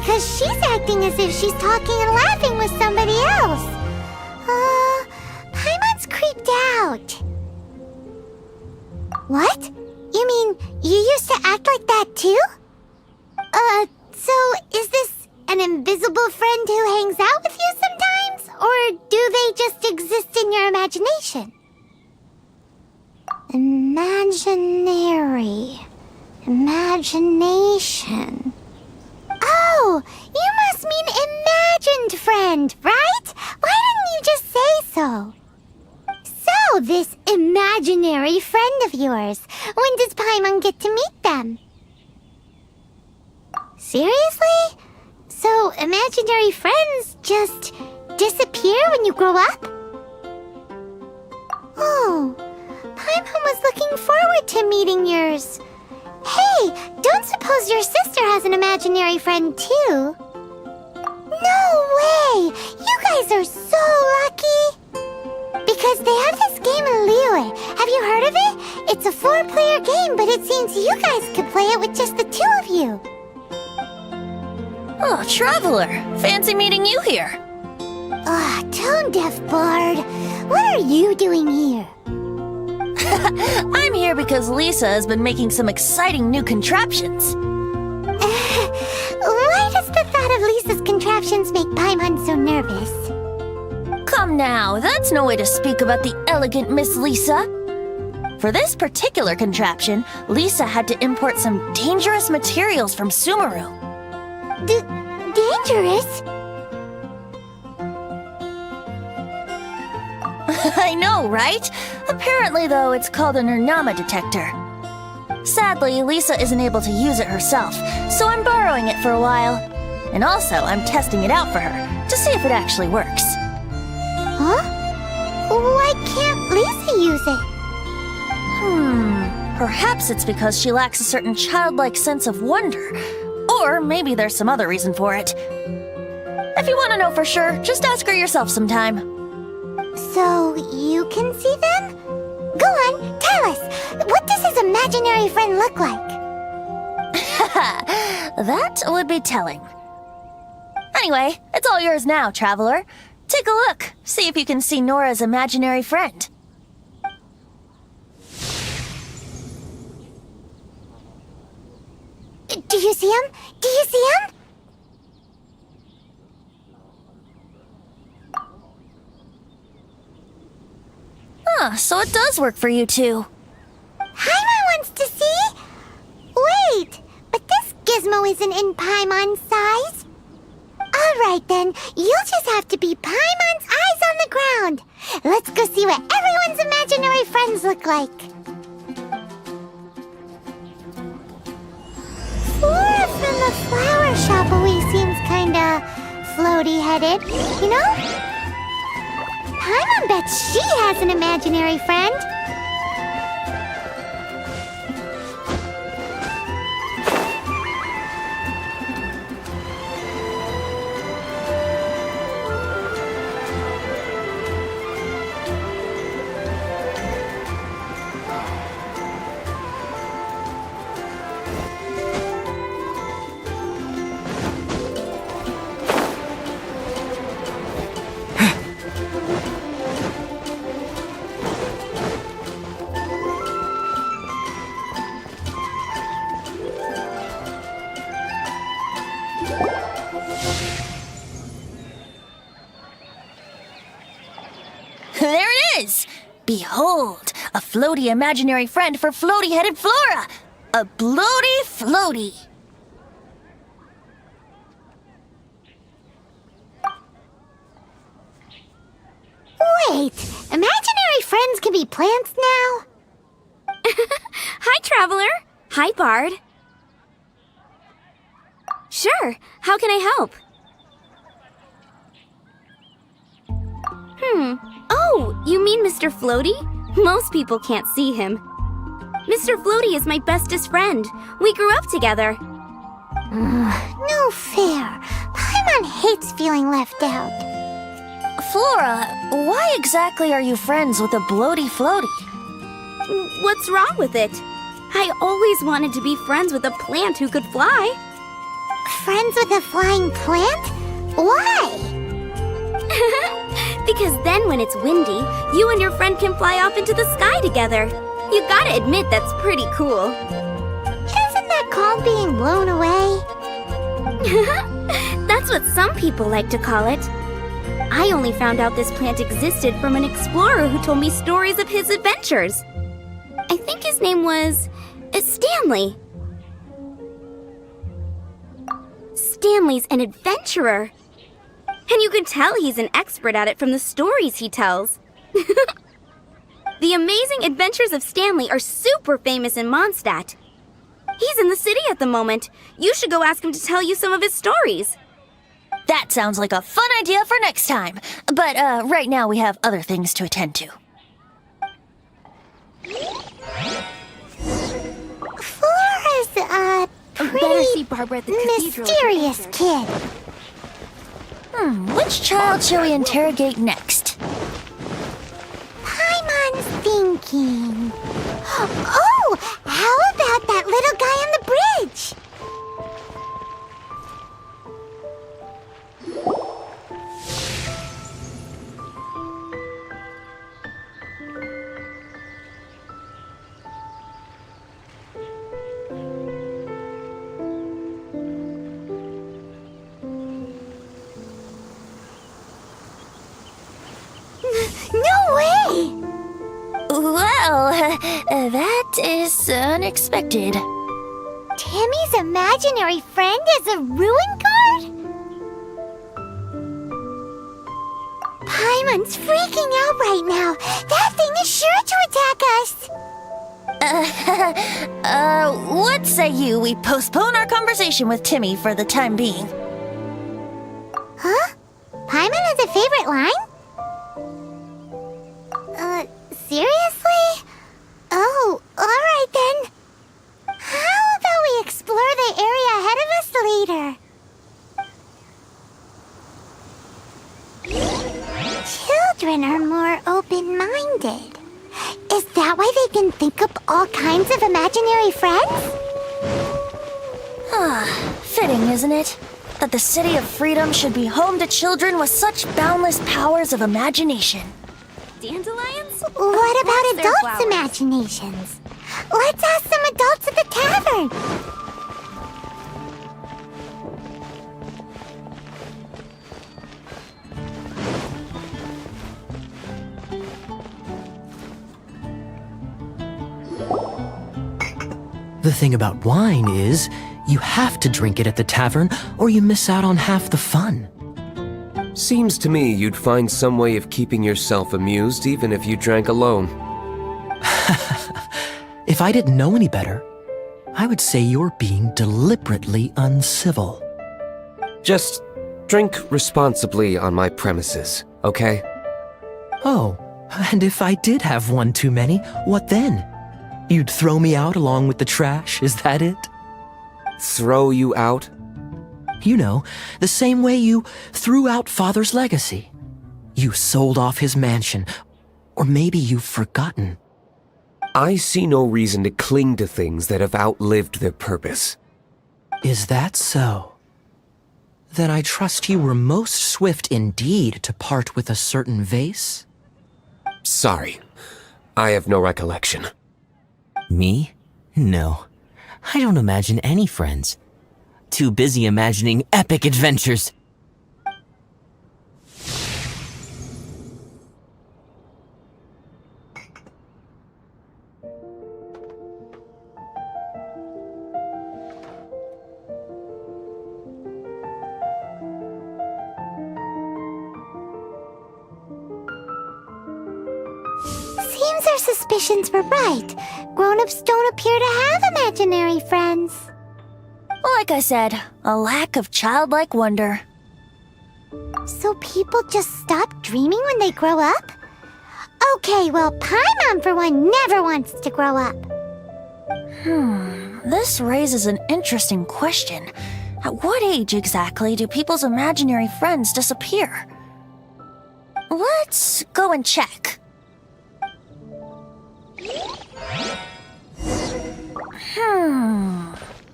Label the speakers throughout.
Speaker 1: because she's acting as if she's talking and laughing with somebody else. Paimon's creeped out. What? You mean you used to act like that too? So is this an invisible friend who hangs out with you sometimes? Or do they just exist in your imagination? Imagination. Oh, you must mean imagined friend, right? Why didn't you just say so? So, this imaginary friend of yours, when does Paimon get to meet them? Seriously? So, imaginary friends just disappear when you grow up? Oh, Paimon was looking forward to meeting yours. Hey, don't suppose your sister has an imaginary friend too? No way! You guys are so lucky! Because they have this game in Liyue. Have you heard of it? It's a 4-player game, but it seems you guys could play it with just the 2 of you.
Speaker 2: Oh, Traveler! Fancy meeting you here.
Speaker 1: Tone-deaf bard. What are you doing here?
Speaker 2: I'm here because Lisa has been making some exciting new contraptions.
Speaker 1: Why does the thought of Lisa's contraptions make Paimon so nervous?
Speaker 2: Come now, that's no way to speak about the elegant Miss Lisa. For this particular contraption, Lisa had to import some dangerous materials from Sumeru.
Speaker 1: Dangerous?
Speaker 2: I know, right? Apparently, though, it's called an Ernama detector. Sadly, Lisa isn't able to use it herself, so I'm borrowing it for a while. And also, I'm testing it out for her, to see if it actually works.
Speaker 1: Huh? Why can't Lisa use it?
Speaker 2: Perhaps it's because she lacks a certain childlike sense of wonder. Or maybe there's some other reason for it. If you want to know for sure, just ask her yourself sometime.
Speaker 1: So, you can see them? Go on, tell us. What does his imaginary friend look like?
Speaker 2: That would be telling. Anyway, it's all yours now, Traveler. Take a look. See if you can see Nora's imaginary friend.
Speaker 1: Do you see him? Do you see him?
Speaker 2: So it does work for you two.
Speaker 1: Paimon wants to see? Wait, but this gizmo isn't in Paimon's size. Alright then, you'll just have to be Paimon's eyes on the ground. Let's go see what everyone's imaginary friends look like. Flora from the flower shop always seems kinda floaty-headed, you know? Paimon bets she has an imaginary friend.
Speaker 2: There it is! Behold, a floaty imaginary friend for floaty-headed Flora! A bloaty floaty!
Speaker 1: Wait, imaginary friends can be plants now?
Speaker 3: Hi, Traveler. Hi, Bard. Sure, how can I help? Oh, you mean Mr. Floaty? Most people can't see him. Mr. Floaty is my bestest friend. We grew up together.
Speaker 1: No fair. Paimon hates feeling left out.
Speaker 2: Flora, why exactly are you friends with a bloaty floaty?
Speaker 3: What's wrong with it? I always wanted to be friends with a plant who could fly.
Speaker 1: Friends with a flying plant? Why?
Speaker 3: Because then when it's windy, you and your friend can fly off into the sky together. You gotta admit that's pretty cool.
Speaker 1: Isn't that called being blown away?
Speaker 3: That's what some people like to call it. I only found out this plant existed from an explorer who told me stories of his adventures. I think his name was Stanley. Stanley's an adventurer. And you can tell he's an expert at it from the stories he tells. The amazing adventures of Stanley are super famous in Mondstadt. He's in the city at the moment. You should go ask him to tell you some of his stories.
Speaker 2: That sounds like a fun idea for next time. But right now we have other things to attend to.
Speaker 1: Flora's a
Speaker 3: Better see
Speaker 1: pretty
Speaker 3: Barbara at the cathedral.
Speaker 1: mysterious kid.
Speaker 2: Which child shall we interrogate next?
Speaker 1: Paimon's thinking. Oh, how about that little guy on the bridge? No way!
Speaker 2: Well, that is unexpected.
Speaker 1: Timmy's imaginary friend is a ruin guard? Paimon's freaking out right now. That thing is sure to attack us.
Speaker 2: What say you we postpone our conversation with Timmy for the time being?
Speaker 1: Huh? Paimon has a favorite line? Seriously? Oh, alright then. How about we explore the area ahead of us later? Children are more open-minded. Is that why they can think up all kinds of imaginary friends?
Speaker 2: Fitting, isn't it? That the City of Freedom should be home to children with such boundless powers of imagination.
Speaker 3: Dandelions?
Speaker 1: What about
Speaker 3: course they're
Speaker 1: adults'
Speaker 3: flowers.
Speaker 1: imaginations? Let's ask some adults at the tavern.
Speaker 4: The thing about wine is, you have to drink it at the tavern or you miss out on half the fun.
Speaker 5: Seems to me you'd find some way of keeping yourself amused even if you drank alone.
Speaker 4: If I didn't know any better, I would say you're being deliberately uncivil.
Speaker 5: Just drink responsibly on my premises, okay?
Speaker 4: Oh, and if I did have one too many, what then? You'd throw me out along with the trash, is that it?
Speaker 5: Throw you out?
Speaker 4: You know, the same way you threw out Father's legacy. You sold off his mansion, or maybe you've forgotten.
Speaker 5: I see no reason to cling to things that have outlived their purpose.
Speaker 4: Is that so? Then I trust you were most swift indeed to part with a certain vase?
Speaker 5: Sorry, I have no recollection.
Speaker 6: Me? No. I don't imagine any friends. Too busy imagining epic adventures.
Speaker 1: Seems our suspicions were right. Grown-ups don't appear to have imaginary friends.
Speaker 2: Like I said, a lack of childlike wonder.
Speaker 1: So people just stop dreaming when they grow up? Okay, well, Paimon, for one, never wants to grow up.
Speaker 2: This raises an interesting question. At what age exactly do people's imaginary friends disappear? Let's go and check.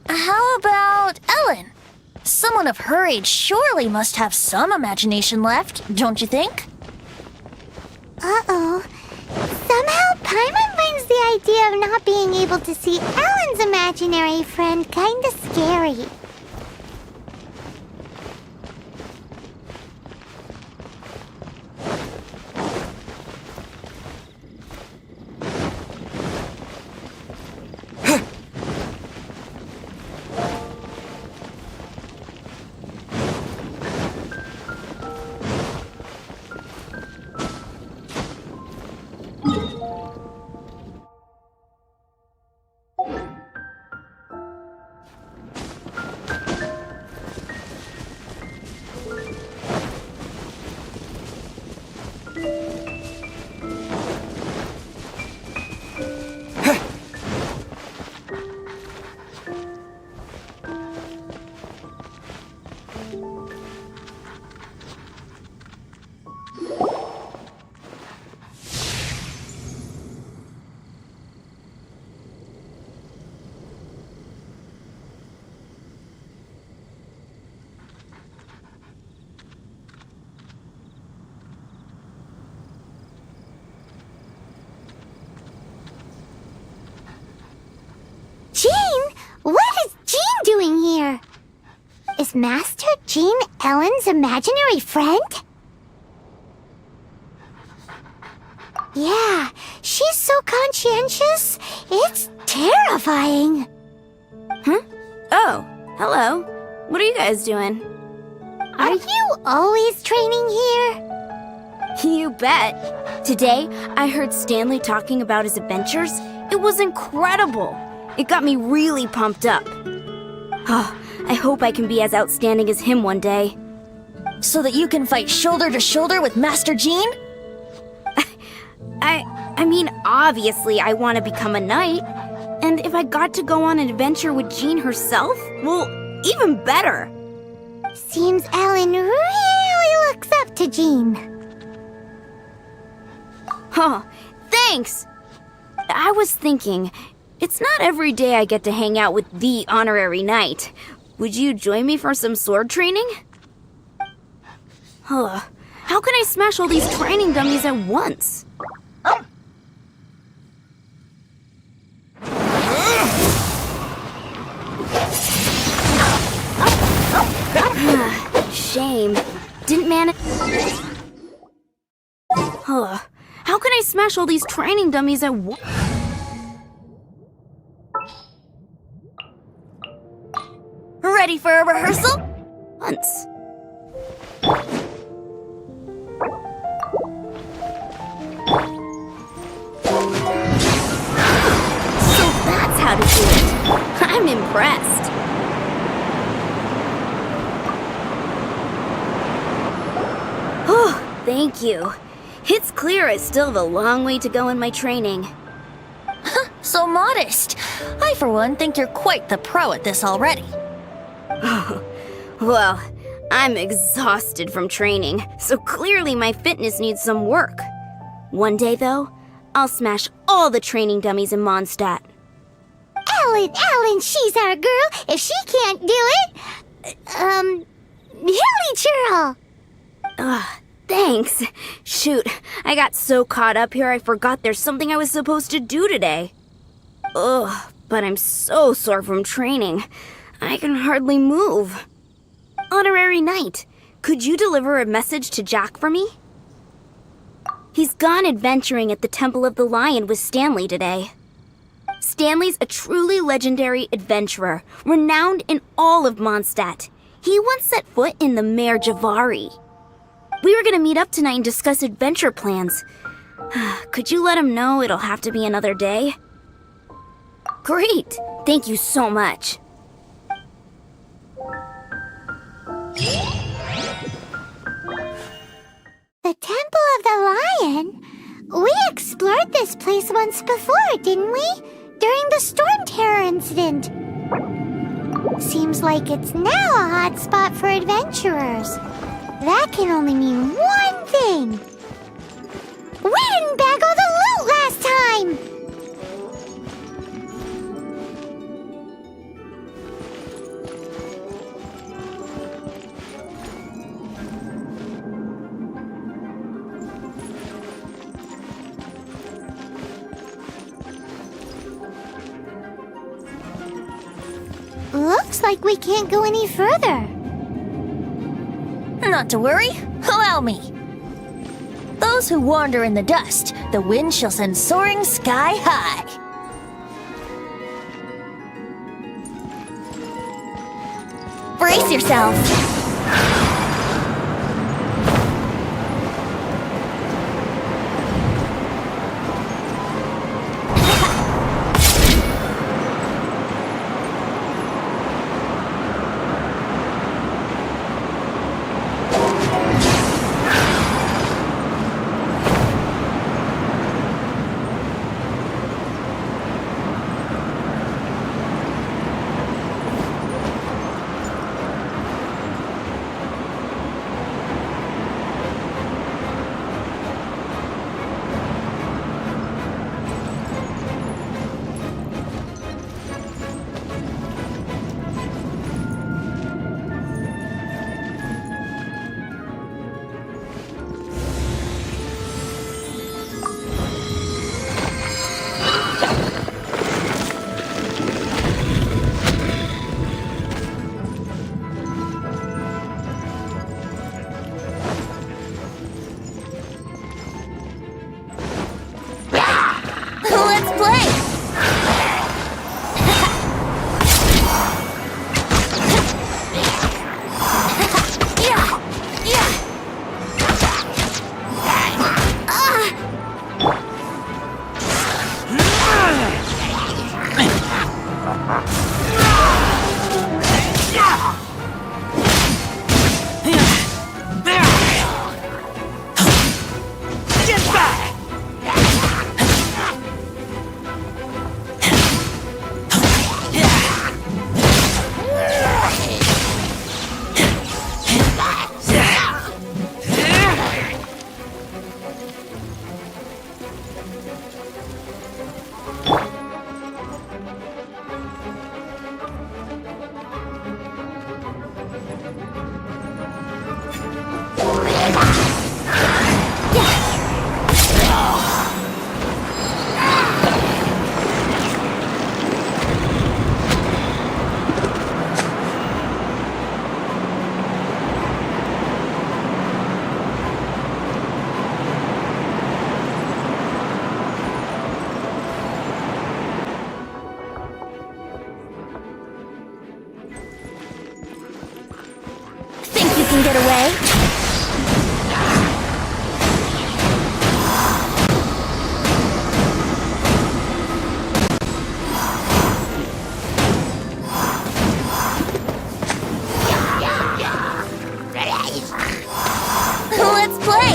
Speaker 2: How about Ellen? Someone of her age surely must have some imagination left, don't you think?
Speaker 1: Uh-oh. Somehow Paimon finds the idea of not being able to see Ellen's imaginary friend kinda scary. Jean? What is Jean doing here? Is Master Jean Ellen's imaginary friend? Yeah, she's so conscientious. It's terrifying.
Speaker 3: Huh? Oh, hello. What are you guys doing?
Speaker 1: Are you always training here?
Speaker 3: You bet. Today, I heard Stanley talking about his adventures. It was incredible. It got me really pumped up. Oh, I hope I can be as outstanding as him one day.
Speaker 2: So that you can fight shoulder to shoulder with Master Jean?
Speaker 3: I mean, obviously I want to become a knight. And if I got to go on an adventure with Jean herself, well, even better.
Speaker 1: Seems Ellen really looks up to Jean.
Speaker 3: Huh, thanks! I was thinking, it's not every day I get to hang out with the honorary knight. Would you join me for some sword training? Huh, how can I smash all these training dummies at once? Shame. Didn't manage. Huh. How can I smash all these training dummies at once?
Speaker 2: Ready for a rehearsal?
Speaker 3: Once. So that's how to do it. I'm impressed. Oh, thank you. It's clear I still have a long way to go in my training.
Speaker 2: So modest. I, for one, think you're quite the pro at this already.
Speaker 3: Well, I'm exhausted from training, so clearly my fitness needs some work. One day, though, I'll smash all the training dummies in Mondstadt.
Speaker 1: Ellen, she's our girl. If she can't do it, Hilly Churl.
Speaker 3: Thanks. Shoot, I got so caught up here I forgot there's something I was supposed to do today. Ugh, but I'm so sore from training. I can hardly move. Honorary Knight, could you deliver a message to Jack for me? He's gone adventuring at the Temple of the Lion with Stanley today. Stanley's a truly legendary adventurer, renowned in all of Mondstadt. He once set foot in the Mare Javari. We were gonna meet up tonight and discuss adventure plans. Could you let him know it'll have to be another day? Great! Thank you so much.
Speaker 1: The Temple of the Lion? We explored this place once before, didn't we? During the Storm Terror incident. Seems like it's now a hot spot for adventurers. That can only mean one thing. We didn't bag all the loot last time! looks like we can't go any further.
Speaker 2: Not to worry, allow me. Those who wander in the dust, the wind shall send soaring sky high. Brace yourself. Let's play! Think you can get away? Let's play!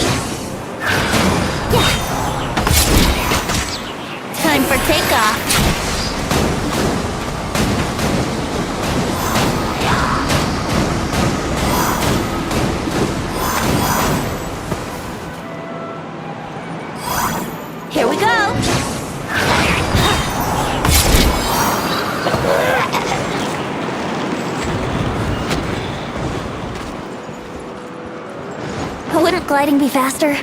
Speaker 2: Time for takeoff. Here we go! Wouldn't gliding be faster?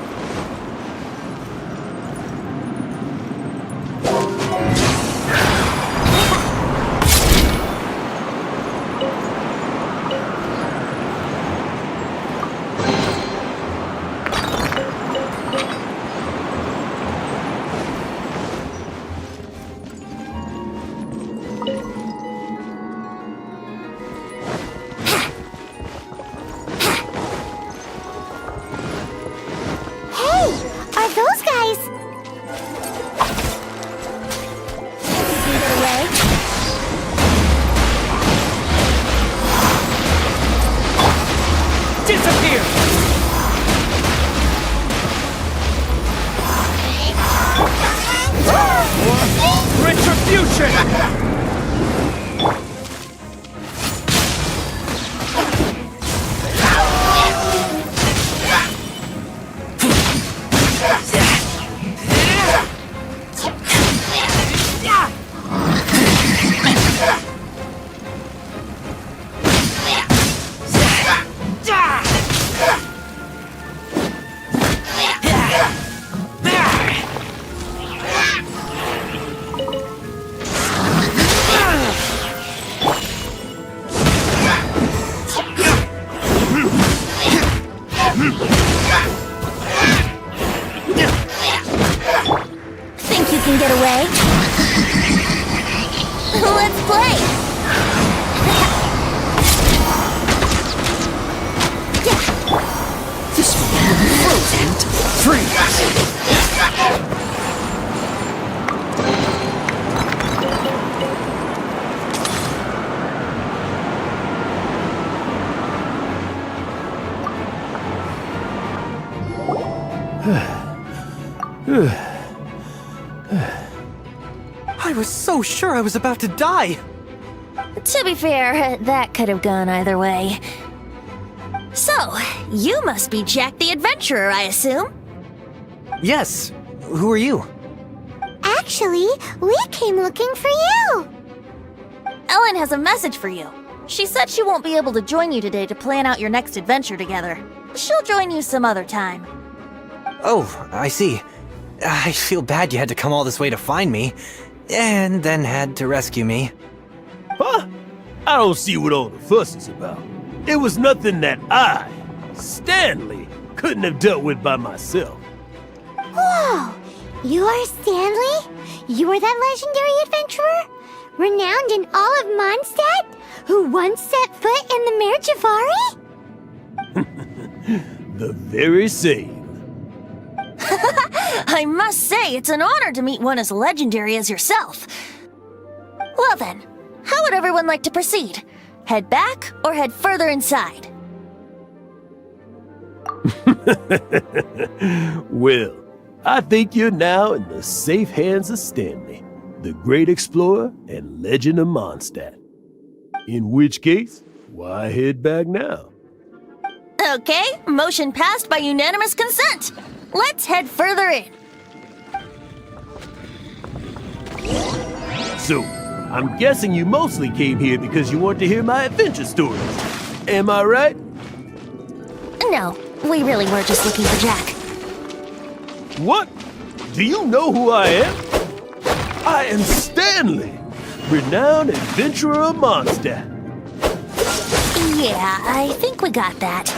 Speaker 1: Are those guys?
Speaker 2: Think you can get away?
Speaker 5: Disappear! Retribution!
Speaker 2: can get away. Let's play!
Speaker 4: This will be frozen. Freeze!
Speaker 7: I was so sure I was about to die.
Speaker 2: To be fair, that could have gone either way. So, you must be Jack the Adventurer, I assume?
Speaker 7: Yes. Who are you?
Speaker 1: Actually, we came looking for you.
Speaker 2: Ellen has a message for you. She said she won't be able to join you today to plan out your next adventure together. She'll join you some other time.
Speaker 7: Oh, I see. I feel bad you had to come all this way to find me, and then had to rescue me.
Speaker 8: Huh? I don't see what all the fuss is about. It was nothing that I, Stanley, couldn't have dealt with by myself.
Speaker 1: Whoa! You are Stanley? You are that legendary adventurer? Renowned in all of Mondstadt? Who once set foot in the Mare Javari?
Speaker 8: The very same.
Speaker 2: I must say, it's an honor to meet one as legendary as yourself. Well then, how would everyone like to proceed? Head back or head further inside?
Speaker 8: Well, I think you're now in the safe hands of Stanley, the great explorer and legend of Mondstadt. In which case, why head back now?
Speaker 2: Okay, motion passed by unanimous consent. Let's head further in.
Speaker 8: So, I'm guessing you mostly came here because you want to hear my adventure stories. Am I right?
Speaker 2: No, we really were just looking for Jack.
Speaker 8: What? Do you know who I am? I am Stanley, renowned adventurer of Mondstadt.
Speaker 2: Yeah, I think we got that.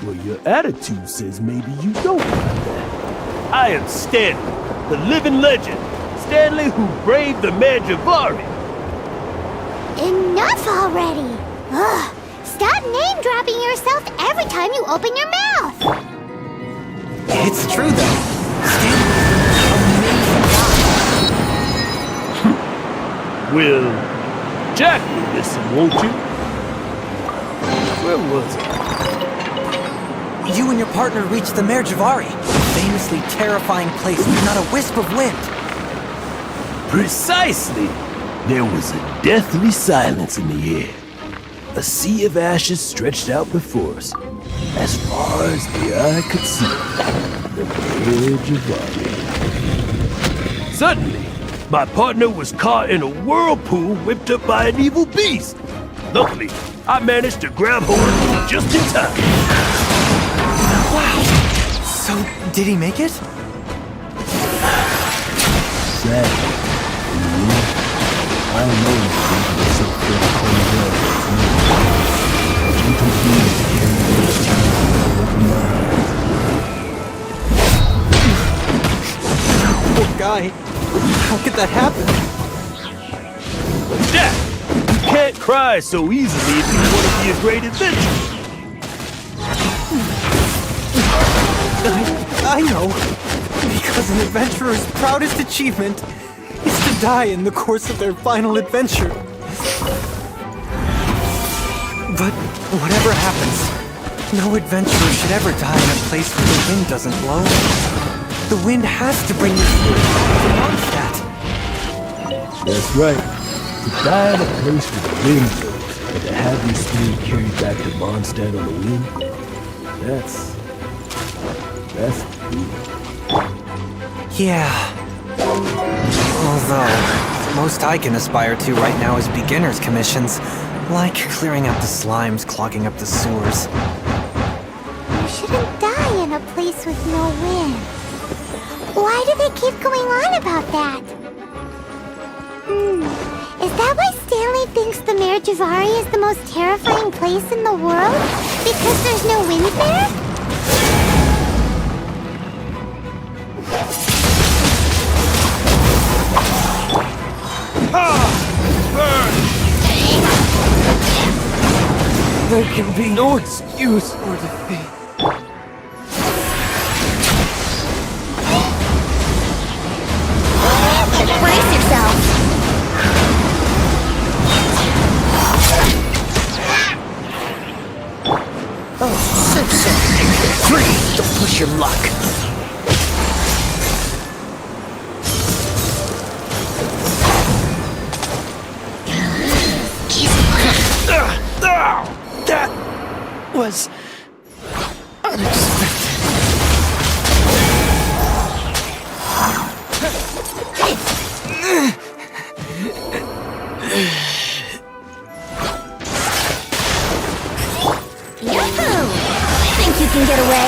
Speaker 8: Well, your attitude says maybe you don't got that. I am Stanley, the living legend. Stanley who braved the Mare Javari.
Speaker 1: Enough already! Ugh! Stop name-dropping yourself every time you open your mouth!
Speaker 7: It's true, though. Stanley's an amazing guy.
Speaker 8: Well, Jack will listen, won't you? Where was I?
Speaker 7: You and your partner reached the Mare Javari, a famously terrifying place with not a wisp of wind.
Speaker 8: Precisely! There was a deathly silence in the air. A sea of ashes stretched out before us, as far as the eye could see. The Mare Javari. Suddenly, my partner was caught in a whirlpool whipped up by an evil beast. Luckily, I managed to grab hold of him just in time.
Speaker 7: So, did he make it?
Speaker 8: Sadly, I know it's so gentle breeze carried those tears over my eyes.
Speaker 7: Poor guy. How could that happen?
Speaker 8: Jack, you can't cry so easily if you want to be a great adventurer.
Speaker 7: I know. Because an adventurer's proudest achievement is to die in the course of their final adventure. But whatever happens, no adventurer should ever die in a place where the wind doesn't blow. The wind has to bring your spirit back to Mondstadt.
Speaker 8: That's right. To die in a place where the wind blows, and to have your spirit carried back to Mondstadt on the wind, that's cool.
Speaker 7: Yeah. Although, most I can aspire to right now is beginner's commissions, like clearing out the slimes clogging up the sewers.
Speaker 1: You shouldn't die in a place with no wind. Why do they keep going on about that? Is that why Stanley thinks the Mare Javari is the most terrifying place in the world? Because there's no wind there?
Speaker 7: can be no excuse for defeat.
Speaker 2: Brace yourself.
Speaker 4: Please don't push your luck. That was unexpected.
Speaker 2: Yahoo! Think you can get away?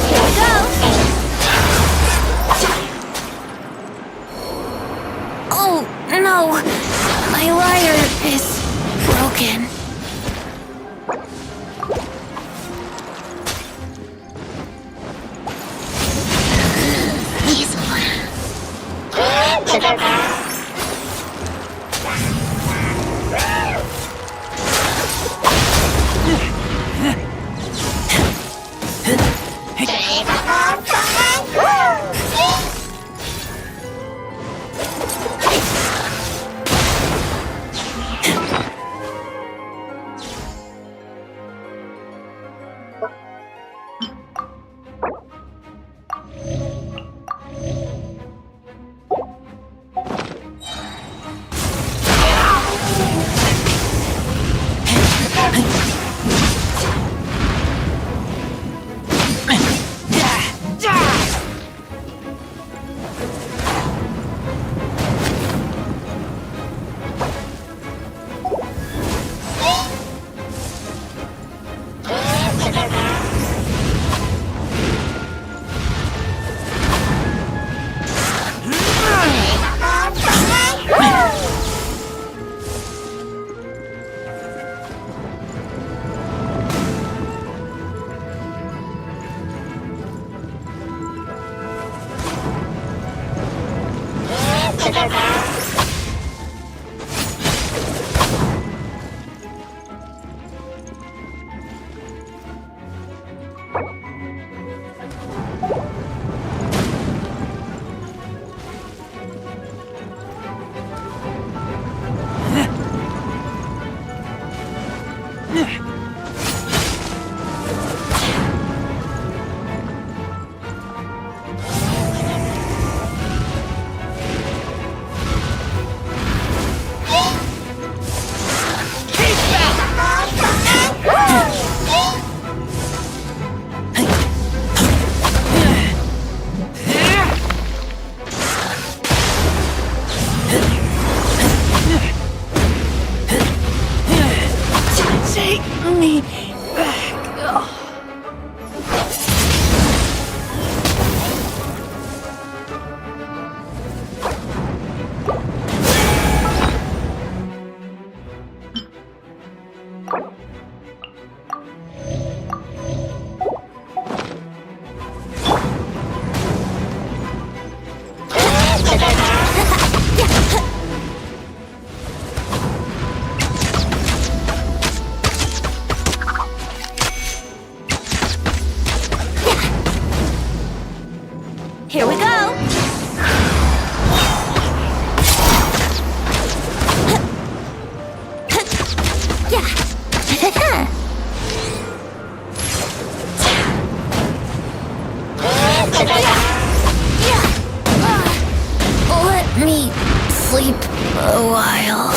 Speaker 2: Here we go. Oh, no. My wire is broken. Here we go. Let me sleep a while.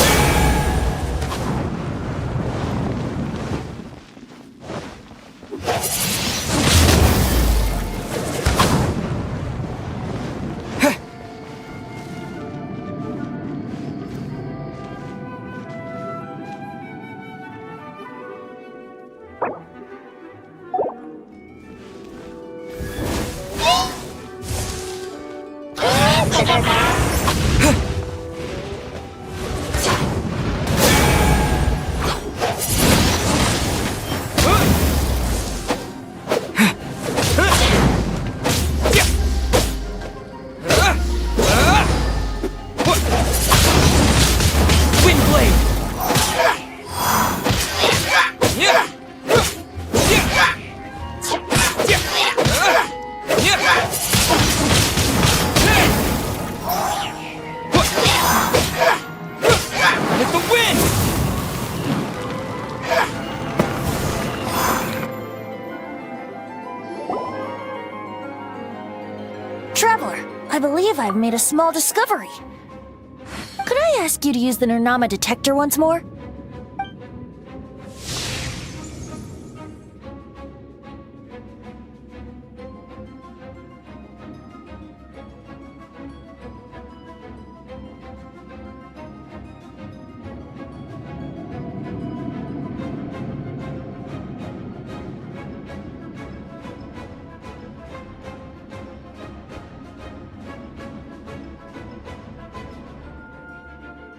Speaker 2: I believe I've made a small discovery. Could I ask you to use the Nernama detector once more?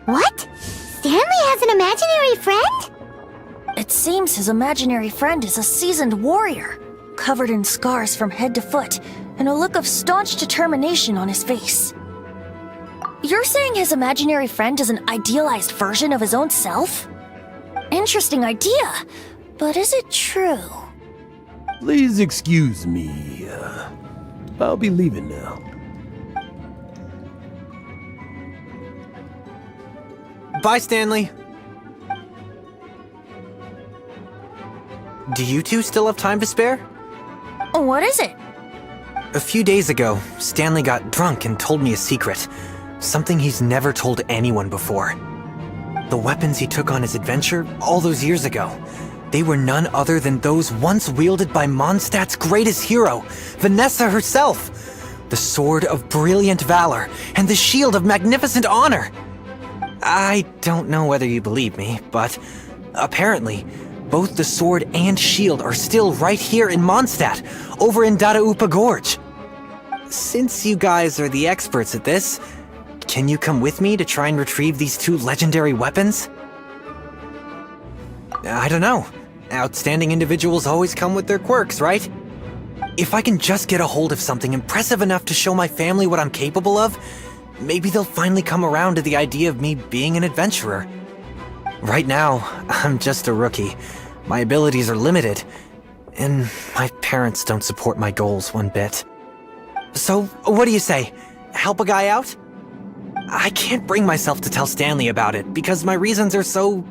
Speaker 1: What? Stanley has an imaginary friend?
Speaker 2: It seems his imaginary friend is a seasoned warrior, covered in scars from head to foot, and a look of staunch determination on his face. You're saying his imaginary friend is an idealized version of his own self? Interesting idea, but is it true?
Speaker 8: Please excuse me. I'll be leaving now.
Speaker 7: Bye, Stanley. Do you two still have time to spare?
Speaker 2: What is it?
Speaker 7: A few days ago, Stanley got drunk and told me a secret. Something he's never told anyone before. The weapons he took on his adventure all those years ago, they were none other than those once wielded by Mondstadt's greatest hero, Vanessa herself. The Sword of Brilliant Valor and the Shield of Magnificent Honor. I don't know whether you believe me, but apparently, both the sword and shield are still right here in Mondstadt, over in Dadaupa Gorge. Since you guys are the experts at this, can you come with me to try and retrieve these two legendary weapons? I don't know. Outstanding individuals always come with their quirks, right? If I can just get a hold of something impressive enough to show my family what I'm capable of, maybe they'll finally come around to the idea of me being an adventurer. Right now, I'm just a rookie. My abilities are limited, and my parents don't support my goals one bit. So, what do you say? Help a guy out? I can't bring myself to tell Stanley about it because my reasons are so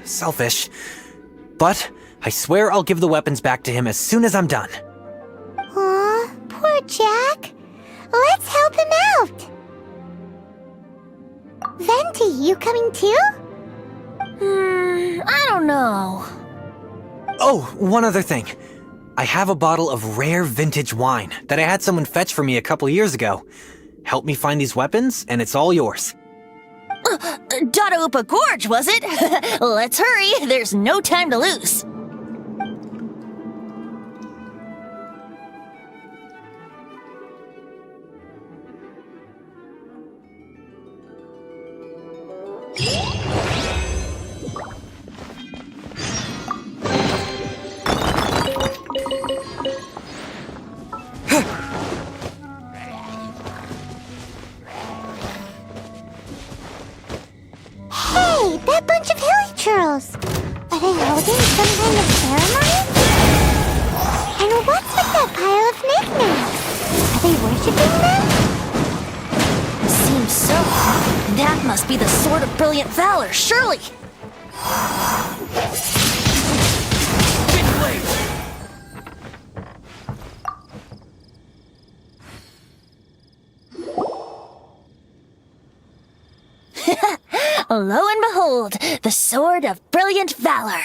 Speaker 7: selfish. But I swear I'll give the weapons back to him as soon as I'm done.
Speaker 1: Aw, poor Jack. Let's help him out. Venti, you coming too?
Speaker 2: I don't know.
Speaker 7: Oh, one other thing. I have a bottle of rare vintage wine that I had someone fetch for me a couple years ago. Help me find these weapons, and it's all yours.
Speaker 2: Dadaupa Gorge, was it? Let's hurry, there's no time to lose.
Speaker 1: Hey, that bunch of hilly churls. Are they holding some kind of ceremony? And what's with that pile of knickknacks? Are they worshipping them?
Speaker 2: Seems so. That must be the Sword of Brilliant Valor, surely. Lo and behold, the Sword of Brilliant Valor.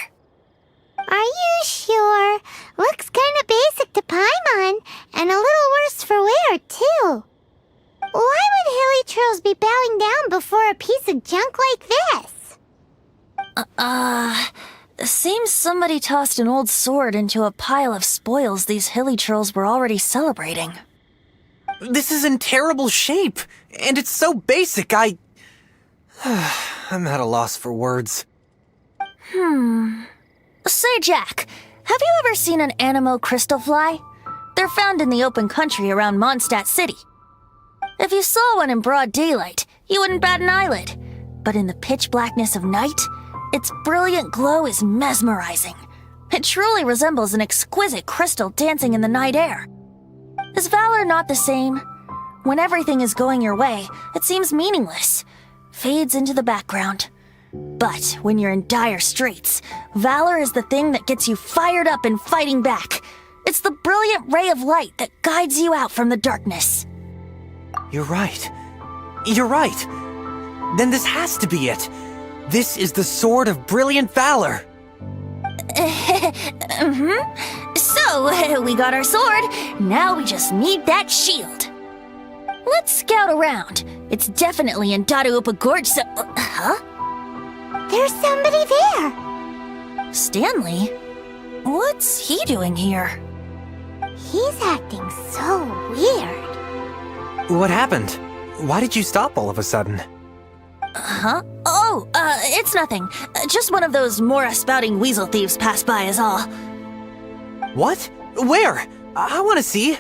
Speaker 1: Are you sure? Looks kinda basic to Paimon, and a little worse for wear, too. Why would hilly churls be bowing down before a piece of junk like this?
Speaker 2: Seems somebody tossed an old sword into a pile of spoils these hilly churls were already celebrating.
Speaker 7: This is in terrible shape, and it's so basic, I'm at a loss for words.
Speaker 2: Say, Jack, have you ever seen an Anemo crystal fly? They're found in the open country around Mondstadt City. If you saw one in broad daylight, you wouldn't bat an eyelid. But in the pitch blackness of night, its brilliant glow is mesmerizing. It truly resembles an exquisite crystal dancing in the night air. Is valor not the same? When everything is going your way, it seems meaningless, fades into the background. But when you're in dire straits, valor is the thing that gets you fired up and fighting back. It's the brilliant ray of light that guides you out from the darkness.
Speaker 7: You're right. You're right. Then this has to be it. This is the Sword of Brilliant Valor.
Speaker 2: So, we got our sword. Now we just need that shield. Let's scout around. It's definitely in Daraupa Gorge, so... Huh?
Speaker 1: There's somebody there.
Speaker 2: Stanley? What's he doing here?
Speaker 1: He's acting so weird.
Speaker 7: What happened? Why did you stop all of a sudden?
Speaker 2: Huh? Oh, it's nothing. Just one of those Mora-spouting weasel thieves passed by is all.
Speaker 7: What? Where? I want to see.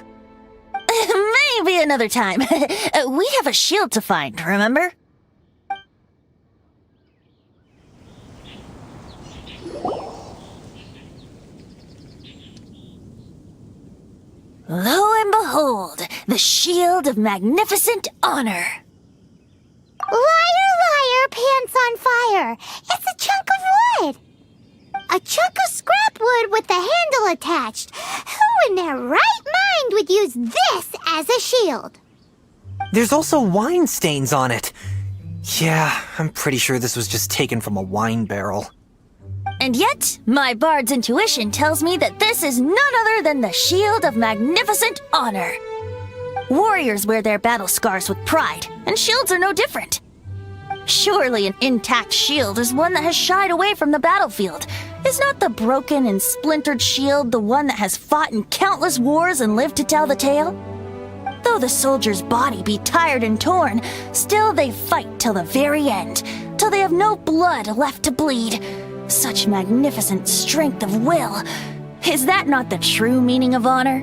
Speaker 2: Maybe another time. We have a shield to find, remember? Lo and behold, the shield of magnificent honor.
Speaker 1: Liar, liar, pants on fire. It's a chunk of wood. A chunk of scrap wood with the handle attached. Who in their right mind would use this as a shield?
Speaker 7: There's also wine stains on it. Yeah, I'm pretty sure this was just taken from a wine barrel.
Speaker 2: And yet, my bard's intuition tells me that this is none other than the shield of magnificent honor. Warriors wear their battle scars with pride, and shields are no different. Surely an intact shield is one that has shied away from the battlefield. Is not the broken and splintered shield the one that has fought in countless wars and lived to tell the tale? Though the soldier's body be tired and torn, still they fight till the very end, till they have no blood left to bleed. Such magnificent strength of will. Is that not the true meaning of honor?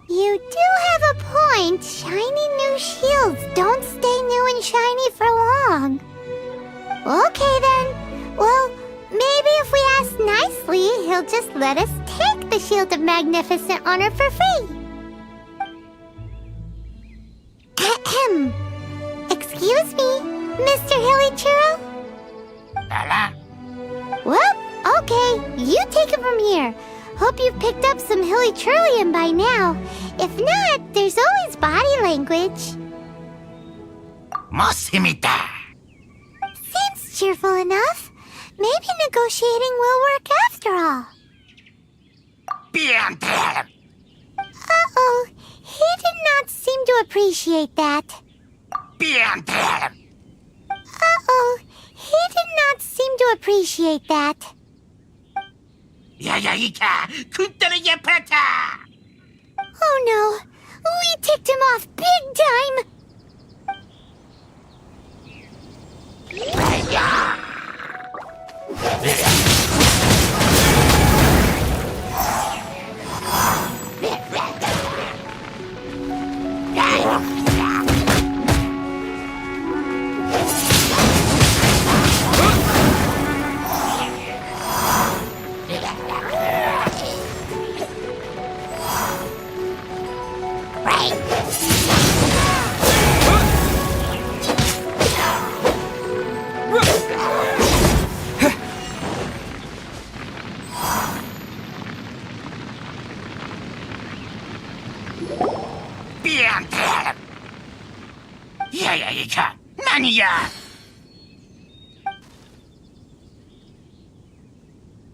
Speaker 1: You do have a point. Shiny new shields don't stay new and shiny for long. Okay then. Well, maybe if we ask nicely, he'll just let us take the Shield of Magnificent Honor for free. Ahem. Excuse me, Mr. Hilly Churro? Well, okay, you take it from here. Hope you've picked up some Hilly Churlian by now. If not, there's always body language. Seems cheerful enough. Maybe negotiating will work after all. Uh-oh, he did not seem to appreciate that. Uh-oh, he did not seem to appreciate that. Oh no, we ticked him off big time.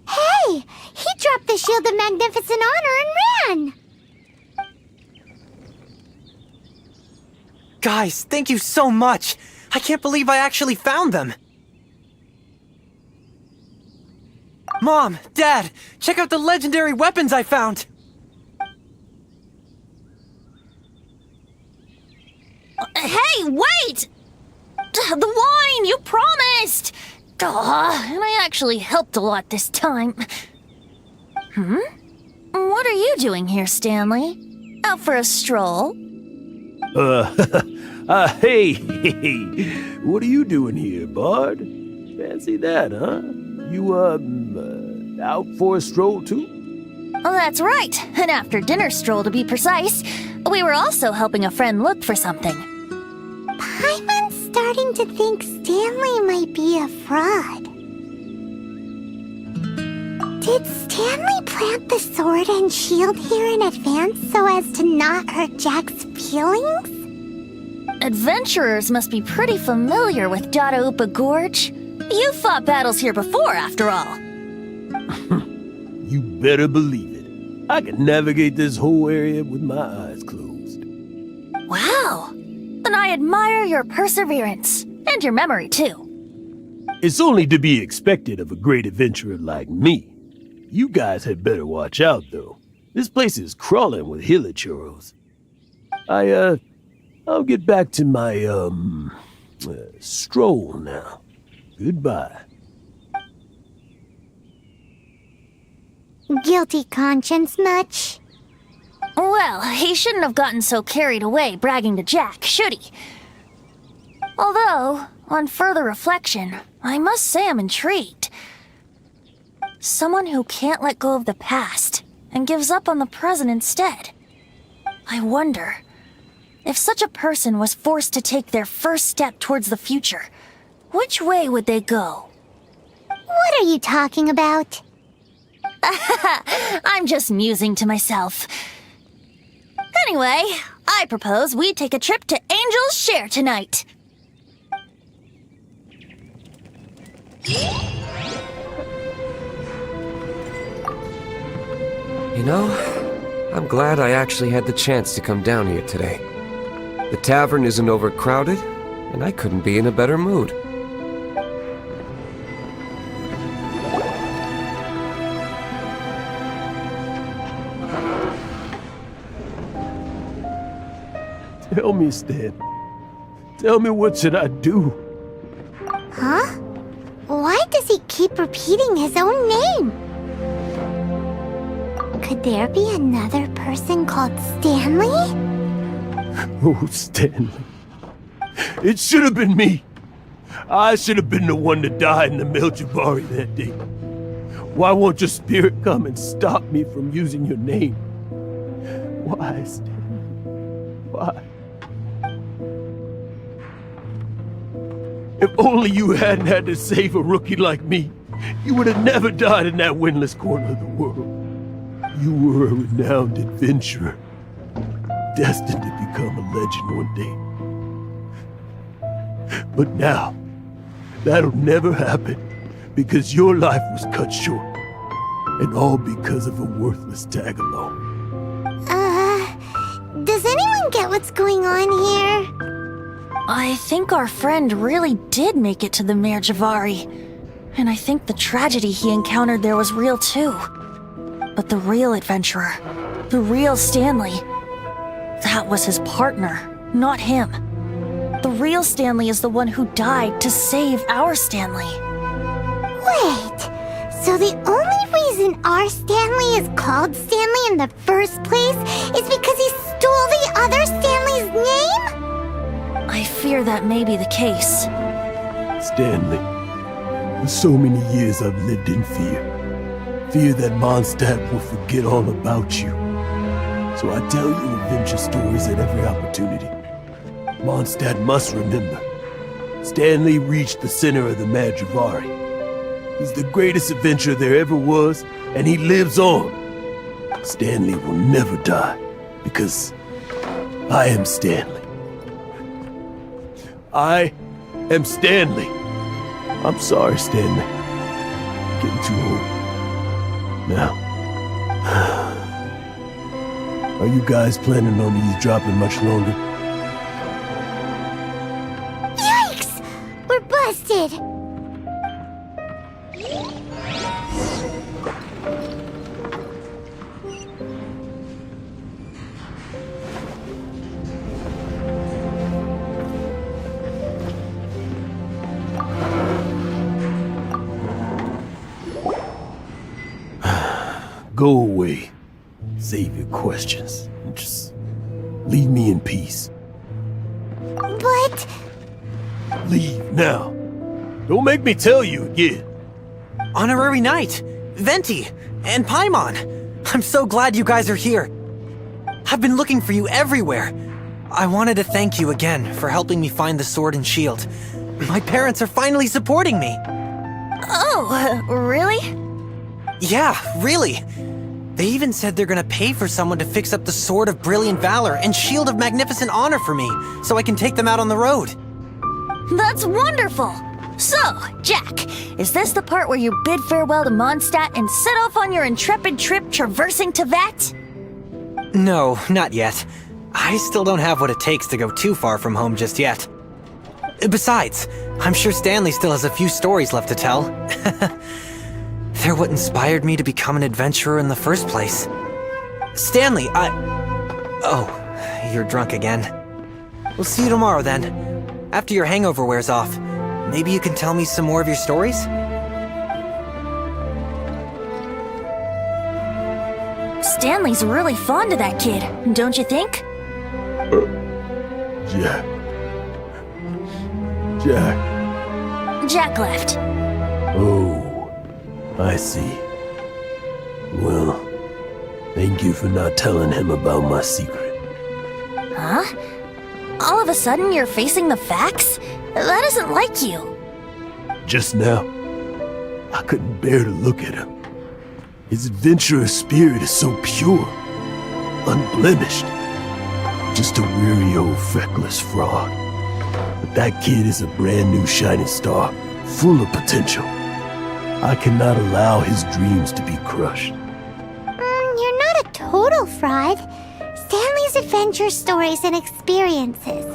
Speaker 1: Hey, he dropped the Shield of Magnificent Honor and ran.
Speaker 7: Guys, thank you so much. I can't believe I actually found them. Mom, Dad, check out the legendary weapons I found.
Speaker 2: Hey, wait! The wine, you promised! And I actually helped a lot this time. What are you doing here, Stanley? Out for a stroll?
Speaker 8: Hey, what are you doing here, Bard? Fancy that, huh? You, out for a stroll too?
Speaker 2: Oh, that's right. An after-dinner stroll, to be precise. We were also helping a friend look for something.
Speaker 1: Paimon's starting to think Stanley might be a fraud. Did Stanley plant the sword and shield here in advance so as to not hurt Jack's feelings?
Speaker 2: Adventurers must be pretty familiar with Dadaupa Gorge. You've fought battles here before, after all.
Speaker 8: You better believe it. I can navigate this whole area with my eyes closed.
Speaker 2: Wow. Then I admire your perseverance. And your memory, too.
Speaker 8: It's only to be expected of a great adventurer like me. You guys had better watch out, though. This place is crawling with hilichurros. I'll get back to my, stroll now. Goodbye.
Speaker 1: Guilty conscience much?
Speaker 2: Well, he shouldn't have gotten so carried away bragging to Jack, should he? Although, on further reflection, I must say I'm intrigued. Someone who can't let go of the past and gives up on the present instead. I wonder, if such a person was forced to take their first step towards the future, which way would they go?
Speaker 1: What are you talking about?
Speaker 2: I'm just musing to myself. Anyway, I propose we take a trip to Angel's Share tonight.
Speaker 5: You know, I'm glad I actually had the chance to come down here today. The tavern isn't overcrowded, and I couldn't be in a better mood.
Speaker 8: Tell me, Stan. Tell me, what should I do?
Speaker 1: Huh? Why does he keep repeating his own name? Could there be another person called Stanley?
Speaker 8: Oh, Stanley. It should have been me. I should have been the one to die in the Melchivari that day. Why won't your spirit come and stop me from using your name? Why, Stanley? Why? If only you hadn't had to save a rookie like me, you would have never died in that windless corner of the world. You were a renowned adventurer, destined to become a legend one day. But now, that'll never happen, because your life was cut short, and all because of a worthless tag-along.
Speaker 1: Does anyone get what's going on here?
Speaker 2: I think our friend really did make it to the Merjavari. And I think the tragedy he encountered there was real too. But the real adventurer, the real Stanley, that was his partner, not him. The real Stanley is the one who died to save our Stanley.
Speaker 1: Wait, so the only reason our Stanley is called Stanley in the first place is because he stole the other Stanley's name?
Speaker 2: I fear that may be the case.
Speaker 8: Stanley, for so many years I've lived in fear. Fear that Mondstadt will forget all about you. So I tell you adventure stories at every opportunity. Mondstadt must remember. Stanley reached the center of the Madrivari. He's the greatest adventurer there ever was, and he lives on. Stanley will never die, because I am Stanley. I am Stanley. I'm sorry, Stanley. Getting too old. Now, are you guys planning on eavesdropping much longer?
Speaker 1: Yikes! We're busted!
Speaker 8: Go away. Save your questions. And just leave me in peace.
Speaker 1: But...
Speaker 8: Leave now. Don't make me tell you again.
Speaker 7: Honorary Knight, Venti, and Paimon. I'm so glad you guys are here. I've been looking for you everywhere. I wanted to thank you again for helping me find the sword and shield. My parents are finally supporting me.
Speaker 2: Oh, really?
Speaker 7: Yeah, really. They even said they're gonna pay for someone to fix up the Sword of Brilliant Valor and Shield of Magnificent Honor for me, so I can take them out on the road.
Speaker 2: That's wonderful! So, Jack, is this the part where you bid farewell to Mondstadt and set off on your intrepid trip traversing Tevat?
Speaker 7: No, not yet. I still don't have what it takes to go too far from home just yet. Besides, I'm sure Stanley still has a few stories left to tell. They're what inspired me to become an adventurer in the first place. Stanley, Oh, you're drunk again. We'll see you tomorrow then. After your hangover wears off. Maybe you can tell me some more of your stories?
Speaker 2: Stanley's really fond of that kid, don't you think?
Speaker 8: Jack. Jack.
Speaker 2: Jack left.
Speaker 8: Oh, I see. Well, thank you for not telling him about my secret.
Speaker 2: Huh? All of a sudden you're facing the facts? That isn't like you.
Speaker 8: Just now, I couldn't bear to look at him. His adventurous spirit is so pure, unblemished. Just a weary old feckless fraud. But that kid is a brand new shining star, full of potential. I cannot allow his dreams to be crushed.
Speaker 1: You're not a total fraud. Stanley's adventure stories and experiences.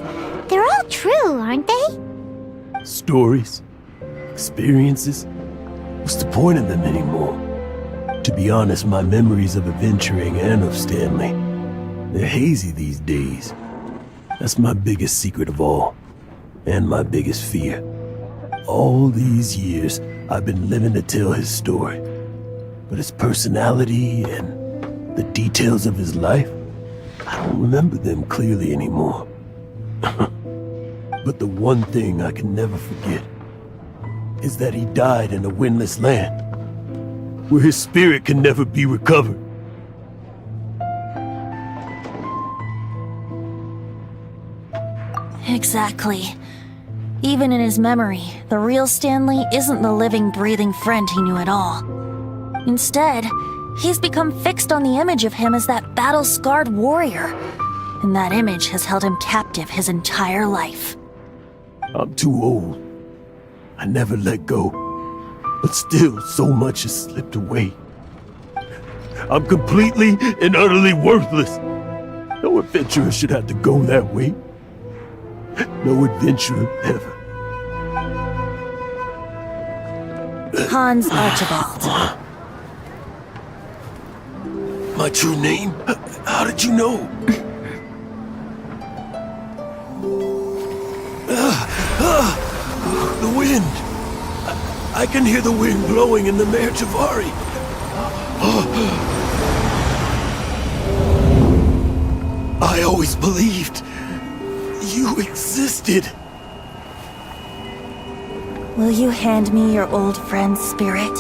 Speaker 1: They're all true, aren't they?
Speaker 8: Stories? Experiences? What's the point of them anymore? To be honest, my memories of adventuring and of Stanley, they're hazy these days. That's my biggest secret of all, and my biggest fear. All these years, I've been living to tell his story. But his personality and the details of his life, I don't remember them clearly anymore. But the one thing I can never forget is that he died in a windless land, where his spirit can never be recovered.
Speaker 2: Exactly. Even in his memory, the real Stanley isn't the living, breathing friend he knew at all. Instead, he's become fixed on the image of him as that battle-scarred warrior, and that image has held him captive his entire life.
Speaker 8: I'm too old. I never let go. But still, so much has slipped away. I'm completely and utterly worthless. No adventurer should have to go that way. No adventurer ever.
Speaker 2: Hans Archibald.
Speaker 8: My true name? How did you know? The wind. I can hear the wind blowing in the Mare Javari. I always believed you existed.
Speaker 2: Will you hand me your old friend's spirit?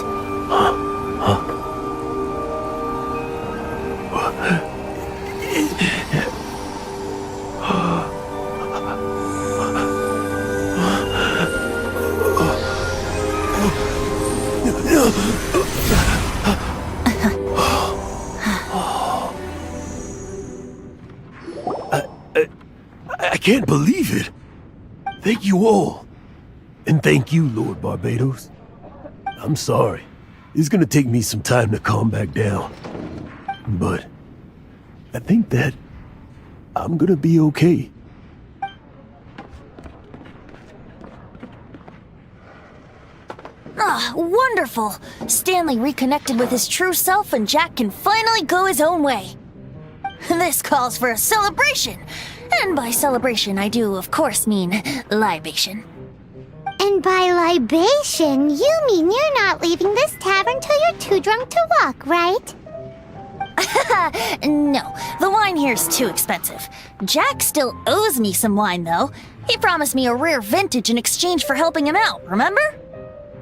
Speaker 8: I can't believe it. Thank you all. And thank you, Lord Barbados. I'm sorry. It's gonna take me some time to calm back down. But I think that I'm gonna be okay.
Speaker 2: Ah, wonderful! Stanley reconnected with his true self and Jack can finally go his own way. This calls for a celebration! And by celebration, I do, of course, mean libation.
Speaker 1: And by libation, you mean you're not leaving this tavern till you're too drunk to walk, right?
Speaker 2: No, the wine here's too expensive. Jack still owes me some wine, though. He promised me a rare vintage in exchange for helping him out, remember?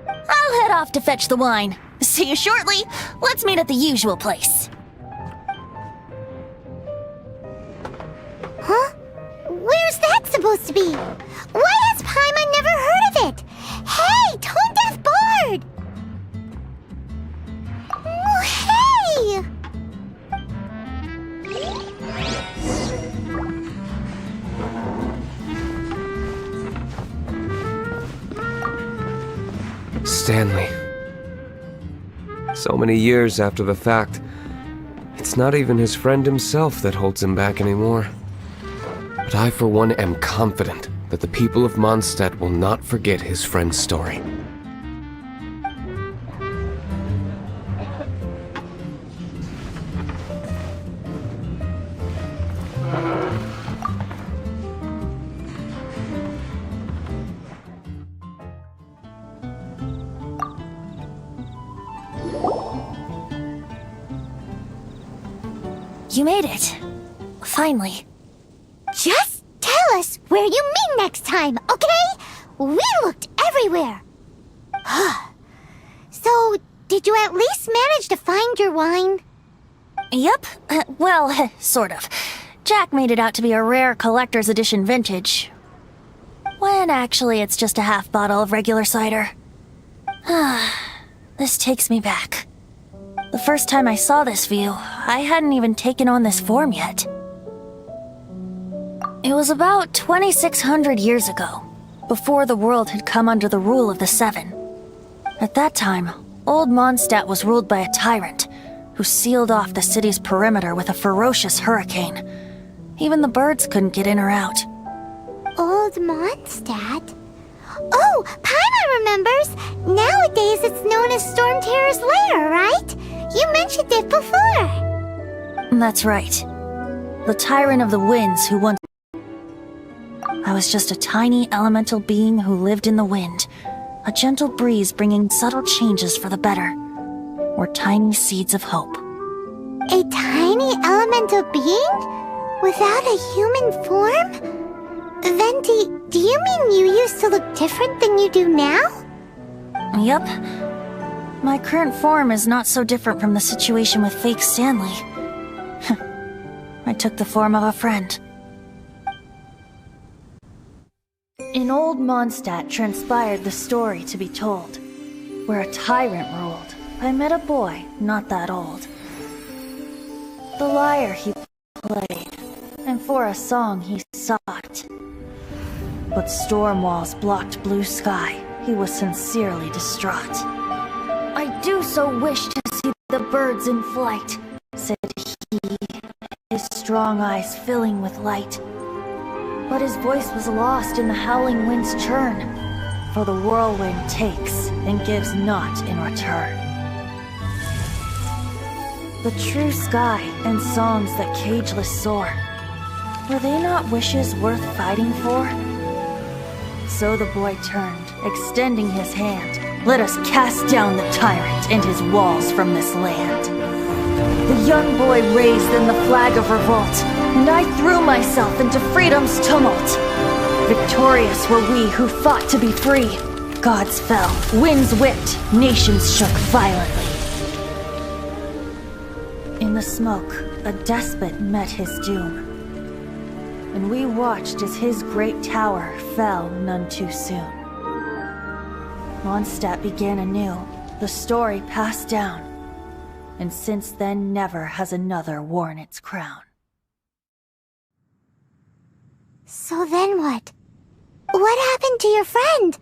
Speaker 2: I'll head off to fetch the wine. See you shortly. Let's meet at the usual place.
Speaker 1: Huh? Where's that supposed to be? Why has Paimon never heard of it? Hey, Tone Deaf Bard! Oh, hey!
Speaker 5: Stanley. So many years after the fact, it's not even his friend himself that holds him back anymore. But I, for one, am confident that the people of Mondstadt will not forget his friend's story.
Speaker 2: You made it. Finally.
Speaker 1: Just tell us where you meet next time, okay? We looked everywhere. So, did you at least manage to find your wine?
Speaker 2: Yep. Well, sort of. Jack made it out to be a rare collector's edition vintage. When actually it's just a half bottle of regular cider. This takes me back. The first time I saw this view, I hadn't even taken on this form yet. It was about 2,600 years ago, before the world had come under the rule of the Seven. At that time, Old Mondstadt was ruled by a tyrant, who sealed off the city's perimeter with a ferocious hurricane. Even the birds couldn't get in or out.
Speaker 1: Old Mondstadt? Oh, Paimon remembers! Nowadays it's known as Storm Terror's lair, right? You mentioned it before.
Speaker 2: That's right. The tyrant of the winds who once... I was just a tiny elemental being who lived in the wind, a gentle breeze bringing subtle changes for the better, or tiny seeds of hope.
Speaker 1: A tiny elemental being? Without a human form? Then do you mean you used to look different than you do now?
Speaker 2: Yup. My current form is not so different from the situation with fake Stanley. I took the form of a friend. In Old Mondstadt transpired the story to be told, where a tyrant ruled. I met a boy not that old. The lyre he played, and for a song he sought. But storm walls blocked blue sky. He was sincerely distraught. I do so wish to see the birds in flight, said he, his strong eyes filling with light. But his voice was lost in the howling wind's churn, for the whirlwind takes and gives not in return. The true sky and songs that cageless soar, were they not wishes worth fighting for? So the boy turned, extending his hand. Let us cast down the tyrant and his walls from this land. The young boy raised then the flag of revolt, and I threw myself into freedom's tumult. Victorious were we who fought to be free. Gods fell, winds whipped, nations shook violently. In the smoke, a despot met his doom, and we watched as his great tower fell none too soon. Mondstadt began anew, the story passed down, and since then never has another worn its crown.
Speaker 1: So then what? What happened to your friend?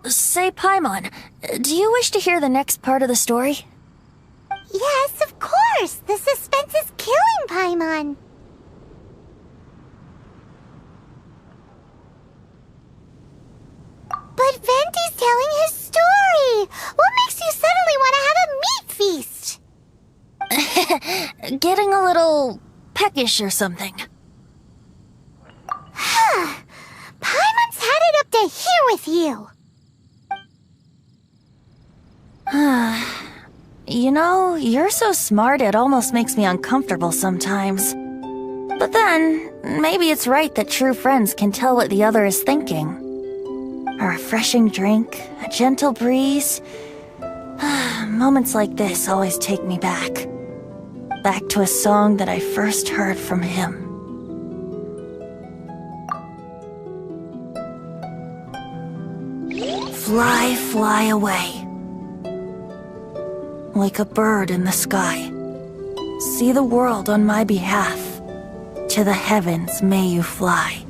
Speaker 2: Say, Paimon, do you wish to hear the next part of the story?
Speaker 1: Yes, of course! The suspense is killing Paimon! But Venti's telling his story! What makes you suddenly want to have a meat feast?
Speaker 2: Getting a little peckish or something.
Speaker 1: Paimon's had it up to here with you!
Speaker 2: You know, you're so smart it almost makes me uncomfortable sometimes. But then, maybe it's right that true friends can tell what the other is thinking. A refreshing drink, a gentle breeze. Moments like this always take me back. Back to a song that I first heard from him. Fly, fly away. Like a bird in the sky. See the world on my behalf. To the heavens may you fly.